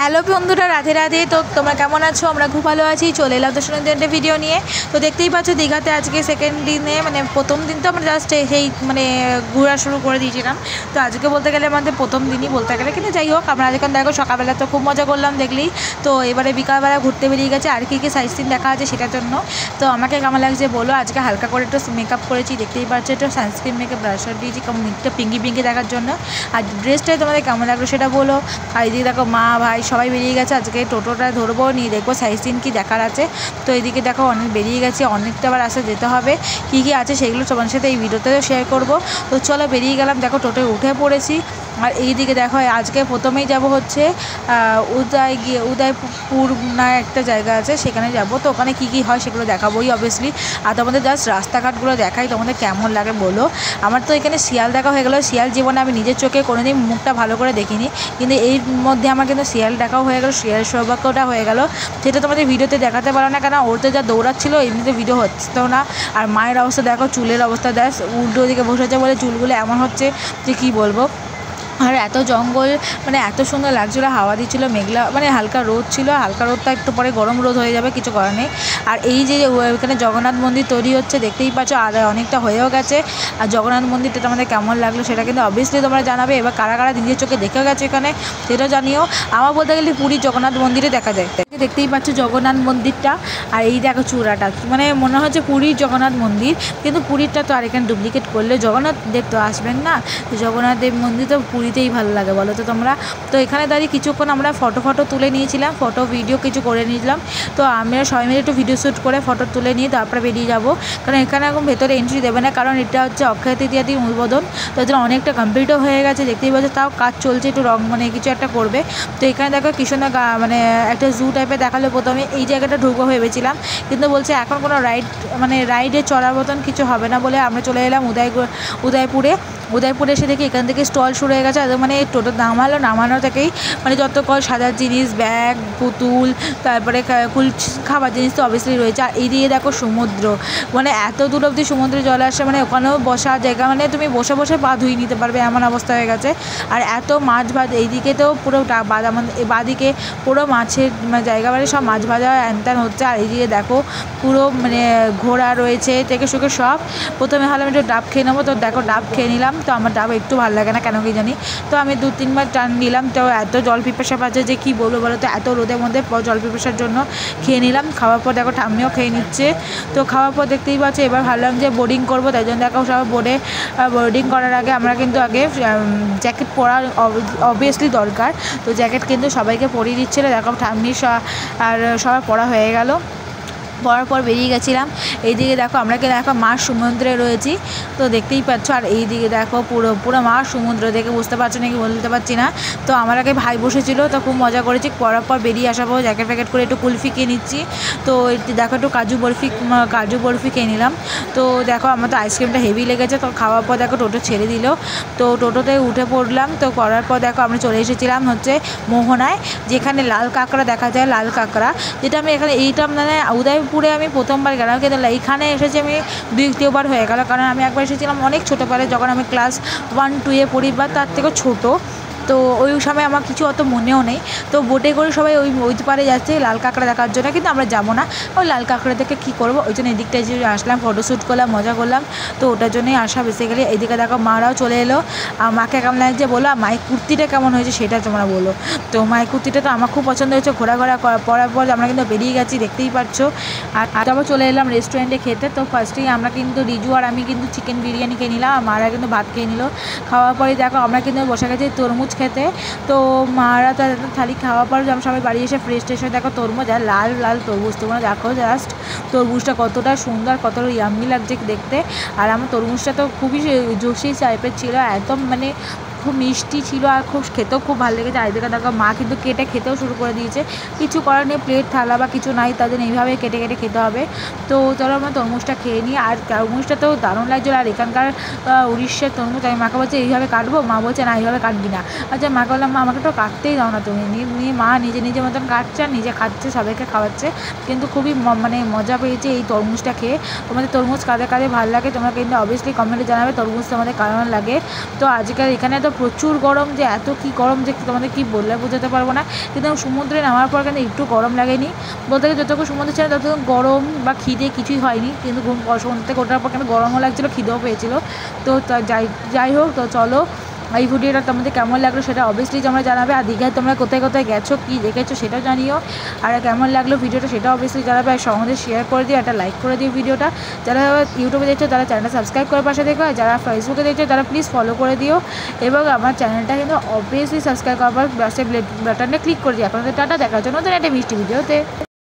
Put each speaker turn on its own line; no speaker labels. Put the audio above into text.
Hello বন্ধুরা, রাধে রাধে। তো তোমরা কেমন আছো? আমরা খুব ভালো আছি। চলে এলাম তো সুন্দর একটা ভিডিও নিয়ে। তো দেখতেই পাচ্ছ দীঘাতে আজকে সেকেন্ড দিনে, মানে প্রথম দিন তো আমরা জাস্ট সেই ঘোরা শুরু করে দিয়েছিলাম। তো আজকে বলতে গেলে আমাদের প্রথম দিনই বলতে গেলে, কিন্তু যাই হোক আমরা আজকে দেখো সকালবেলা তো খুব মজা করলাম দেখলেই। তো এবারে বিকালবেলা ঘুরতে বেরিয়ে গেছে, আর কী সাইট সিন দেখা আছে সেটার জন্য। তো আমাকে কেমন লাগছে বলো। আজকে হালকা করে একটু মেকআপ করেছি, দেখতেই পাচ্ছ একটু সানস্ক্রিন মেকআপ ব্রাশার দিয়েছি একটু পিঙ্কি পিঙ্কি দেখার জন্য। আর ড্রেসটাই তোমাদের কেমন লাগলো সেটা বলো। আর এদিকে দেখো মা ভাই সবাই বেরিয়ে গেছে। আজকে টোটোটা ধরবো, নিয়ে দেখবো সাইট সিন কী দেখার আছে। তো এইদিকে দেখো অনেক বেরিয়ে গেছে, অনেকটা আবার আসে যেতে হবে। কী কী আছে সেগুলো তোমার সাথে এই ভিডিওতেও শেয়ার করবো। তো চলো বেরিয়ে গেলাম, দেখো টোটোয় উঠে পড়েছি। আর এইদিকে দেখো আজকে প্রথমেই যাব হচ্ছে উদয়পুর না একটা জায়গা আছে, সেখানে যাব। তো ওখানে কী কী হয় সেগুলো দেখাবোই অবভিয়াসলি। আর তোমাদের জাস্ট রাস্তাঘাটগুলো দেখাই, তোমাদের কেমন লাগে বলো। আমার তো এখানে শিয়াল দেখা হয়ে গেলো। শিয়াল জীবনে আমি নিজের চোখে কোনোদিন মুখটা ভালো করে দেখিনি, কিন্তু এর মধ্যে আমার কিন্তু শিয়াল দেখাও হয়ে গেলো, শিয়াল সৌভাগ্যটা হয়ে গেল। সেটা তোমাদের ভিডিওতে দেখাতে পারো না, কেন ওর তো যা দৌড়াচ্ছিলো এমনিতে ভিডিও হচ্ছেও না। আর মায়ের অবস্থা দেখো, চুলের অবস্থা দেখ, উল্টো দিকে বসেছে বলে চুলগুলো এমন হচ্ছে যে কী বলবো। আর এত জঙ্গল, মানে এত সুন্দর লাগছিলো, হাওয়া দিচ্ছিলো, মেঘলা মানে হালকা রোদ ছিল। হালকা রোদটা একটু পরে গরম রোদ হয়ে যাবে, কিছু করার নেই। আর এই যে ওখানে জগন্নাথ মন্দির তৈরি হচ্ছে দেখতেই পাচ্ছ, আর অনেকটা হয়েও গেছে। আর জগন্নাথ মন্দিরটা তোমাদের কেমন লাগলো সেটা কিন্তু অবভিয়াসলি তোমরা জানাবে। এবার কারা কারা নিজের চোখে দেখেও গেছে এখানে সেটাও জানিও। আমার বলতে গেলে পুরীর জগন্নাথ মন্দিরে দেখা যায়, দেখতেই পাচ্ছ জগন্নাথ মন্দিরটা। আর এই দেখো চূড়াটা, মানে মনে হচ্ছে পুরীর জগন্নাথ মন্দির, কিন্তু পুরীরটা তো আর এখানে ডুপ্লিকেট করলে জগন্নাথ দেব তো আসবেন না। জগন্নাথ দেব মন্দির তো পুরীতেই ভালো লাগে বলো তো তোমরা। তো এখানে দাঁড়িয়ে কিছুক্ষণ আমরা ফটো তুলে নিয়েছিলাম, ফটো ভিডিও কিছু করে নিয়েছিলাম। তো আমরা সবাই মিলে একটু ভিডিও শ্যুট করে ফটো তুলে নিয়ে তারপরে বেরিয়ে যাব, কারণ এখানে এখন ভেতরে এন্ট্রি দেবে না, কারণ এটা হচ্ছে অক্ষয় তৃতীয়া দিন উদ্বোধন। তার জন্য অনেকটা কমপ্লিটও হয়ে গেছে দেখতেই পাচ্ছ, তাও কাজ চলছে, একটু রং মানে কিছু একটা করবে। তো এখানে দেখো কি সুন্দর মানে একটা জু টাইপের দেখালো। প্রথমে এই জায়গাটা ঢুকবো ভেবেছিলাম, কিন্তু বলছে এখন কোনো রাইডে চড়ার মতন কিছু হবে না বলে আমরা চলে এলাম উদয়পুরে এসে দেখি এখান থেকে স্টল শুরু হয়ে গেছে। আর মানে টোটো নামানো থেকেই মানে যত সাজার জিনিস, ব্যাগ, পুতুল, তারপরে খাবার জিনিস তো অবভিয়াসলি রয়েছে। আর এইদিকে দেখো সমুদ্র, মানে এত দূর অবধি সমুদ্রে জল আসে, মানে ওখানেও বসার জায়গা, মানে তুমি বসে বসে পা ধুয়ে নিতে পারবে এমন অবস্থা হয়ে গেছে। আর এত মাছ ভাজা, এইদিকে তো পুরো বাদিকে পুরো মাছের জায়গা, মানে সব মাছ ভাজা হ্যান হচ্ছে। আর এইদিকে দেখো পুরো মানে ঘোড়া রয়েছে থেকে শুকে সব। প্রথমে হলে আমি একটু ডাব খেয়ে নেবো, তো দেখো ডাব খেয়ে নিলাম। তো আমার ডাব একটু ভালো লাগে না কেন কি জানি, তো আমি 2-3 বার টান নিলাম। তো এত জল পিপাসা পাচ্ছে যে কী বলবো বলো তো, এত রোদের মধ্যে জল পিপাসার জন্য খেয়ে নিলাম। খাওয়ার পর দেখো ঠাম্মিও খেয়ে নিচ্ছে। তো খাওয়ার পর দেখতেই পাচ্ছ এবার ভাবলাম যে বোর্ডিং করবো, তাই জন্য দেখো সব বোর্ডিং করার আগে আমরা কিন্তু আগে জ্যাকেট পরা অবভিয়াসলি দরকার। তো জ্যাকেট কিন্তু সবাইকে পরিয়ে দিচ্ছিলো, দেখো ঠাম্মি আর সবার পরা হয়ে গেল। পরার পর বেরিয়ে গেছিলাম। এইদিকে দেখো আমরা কিন্তু এখন মার সমুদ্রে রয়েছি, তো দেখতেই পাচ্ছ। আর এইদিকে দেখো পুরো মার সমুদ্র দেখে বুঝতে পারছো নাকি বলতে পারছি না। তো আমার আগে ভাই বসেছিল, তো খুব মজা করেছি। পরার পর বেরিয়ে আসার পর জ্যাকেট ফ্যাকেট করে একটু কুলফি খেয়ে নিচ্ছি। তো দেখো একটু কাজু বরফি খেয়ে নিলাম। তো দেখো আমার তো আইসক্রিমটা হেভি লেগেছে। তো খাওয়ার পর দেখো টোটো ছেড়ে দিল, তো টোটোতে উঠে পড়লাম। তো করার পর দেখো আমরা চলে এসেছিলাম হচ্ছে মোহনায়, যেখানে লাল কাঁকড়া দেখা যায়, লাল কাঁকড়া যেটা আমি এখানে এইটা মানে উদয়পুরে আমি প্রথমবার গেলাম, কিন্তু এইখানে এসেছি আমি 2-3বার হয়ে গেল। কারণ আমি একবার এসেছিলাম অনেক ছোটোবেলায়, যখন আমি ক্লাস 1-2-এ পড়ি বা তার থেকেও ছোটো। তো ওই সময় আমার কিছু অত মনেও নেই। তো বোটে করে সবাই ওই পারে যাচ্ছে লাল কাঁকড়া দেখার জন্য, কিন্তু আমরা যাবো না। ওই লাল কাঁকড়া থেকে কী করবো, ওই জন্য এদিকটায় যে আসলাম, ফটোশ্যুট করলাম, মজা করলাম। তো ওটার জন্যই আসা বেসিক্যালি। এইদিকে দেখো মারাও চলে এলো। আর মাকে কেমন লাগছে বলো, আর মায়ের কুর্তিটা কেমন হয়েছে সেটা তোমরা বলো। তো মায়ের কুর্তিটা তো আমার খুব পছন্দ হয়েছে। ঘোরাঘোরা পরার পর আমরা কিন্তু বেরিয়ে গেছি, দেখতেই পাচ্ছ। আর তারপর চলে এলাম রেস্টুরেন্টে খেতে। তো ফার্স্টেই আমরা কিন্তু রিজু আর আমি কিন্তু চিকেন বিরিয়ানি খেয়ে নিলাম, আর মারা কিন্তু ভাত খেয়ে নিল। খাওয়ার পরে দেখো আমরা কিন্তু বসে গেছি তরমুজ খেতে। তো মারা তো থালি খাওয়ার পর আমরা সবাই বাড়ি এসে ফ্রেশ হয়ে দেখো তরমুজ, আর লাল লাল তরমুজ, তোমরা দেখো জাস্ট তরমুজটা কতটা সুন্দর, কতটা ইয়াম্মি লাগছে দেখতে। আর আমার তরমুজটা তো খুবই জুসি টাইপের ছিল, একদম মানে খুব মিষ্টি ছিল, আর খুব খেতেও খুব ভালো লেগেছে। আর এদিকে দেখো মা কিন্তু কেটে খেতেও শুরু করে দিয়েছে। কিছু করার নেই, প্লেট থালা বা কিছু নাই, তাদের এইভাবে কেটে খেতে হবে। তো চলো আমরা তরমুজটা খেয়ে নিই। আর তরমুজটা তো দারুণ লাগছিলো। আর এখানকার উড়িষ্যার তরমুজ, আমি মাকে বলছি এইভাবে কাটবো, মা বলছে না এইভাবে কাটবি না। আচ্ছা মাকে বললাম মা আমাকে তো কাটতেই দাও না তুমি। নিয়ে মা নিজের মতন কাটছে আর নিজে খাচ্ছে, সবাইকে খাওয়াচ্ছে। কিন্তু খুবই মানে মজা পেয়েছে এই তরমুজটা খেয়ে। তোমাদের তরমুজ কাদের ভালো লাগে তোমরা কিন্তু অবভিয়াসলি কমেন্টে জানাবে তরমুজ তোমাদের কেমন লাগে। তো আজকাল এখানে তো প্রচুর গরম, যে এত কি গরম যে তোমাদের কি বললে বোঝাতে পারবো না। কিন্তু সমুদ্রে নামার পর কিন্তু একটু গরম লাগেনি, বলতে গেলে যতক্ষণ সমুদ্রে ছিল ততক্ষণ গরম বা খিদে কিছুই হয়নি, কিন্তু সমুদ্র থেকে ওঠার পর কিন্তু গরমও লাগছিলো, খিদেও পেয়েছিলো। তো যাই হোক, তো চলো এই ভিডিওটা তোমাদের কেমন লাগলো সেটা অবভিয়াসলি তোমরা জানাবে। আর দীঘায় তোমরা কোথায় কোথায় গেছো, কী দেখেছো সেটাও জানিও। আর কেমন লাগলো ভিডিওটা সেটাও অবভিয়াসলি জানাবে। আর সঙ্গে শেয়ার করে দিও, একটা লাইক করে দিও ভিডিওটা। যারা ইউটিউবে দেখছো তারা চ্যানেলটা সাবস্ক্রাইব করে পাশে দেখো, আর যারা ফেসবুকে দেখছো তারা প্লিজ ফলো করে দিও। এবং আমার চ্যানেলটা কিন্তু অবভিয়াসলি সাবস্ক্রাইব করার বাটনে ক্লিক করে দিও। আপনাদের টাটা, দেখার জন্য একটা মিষ্টি ভিডিওতে।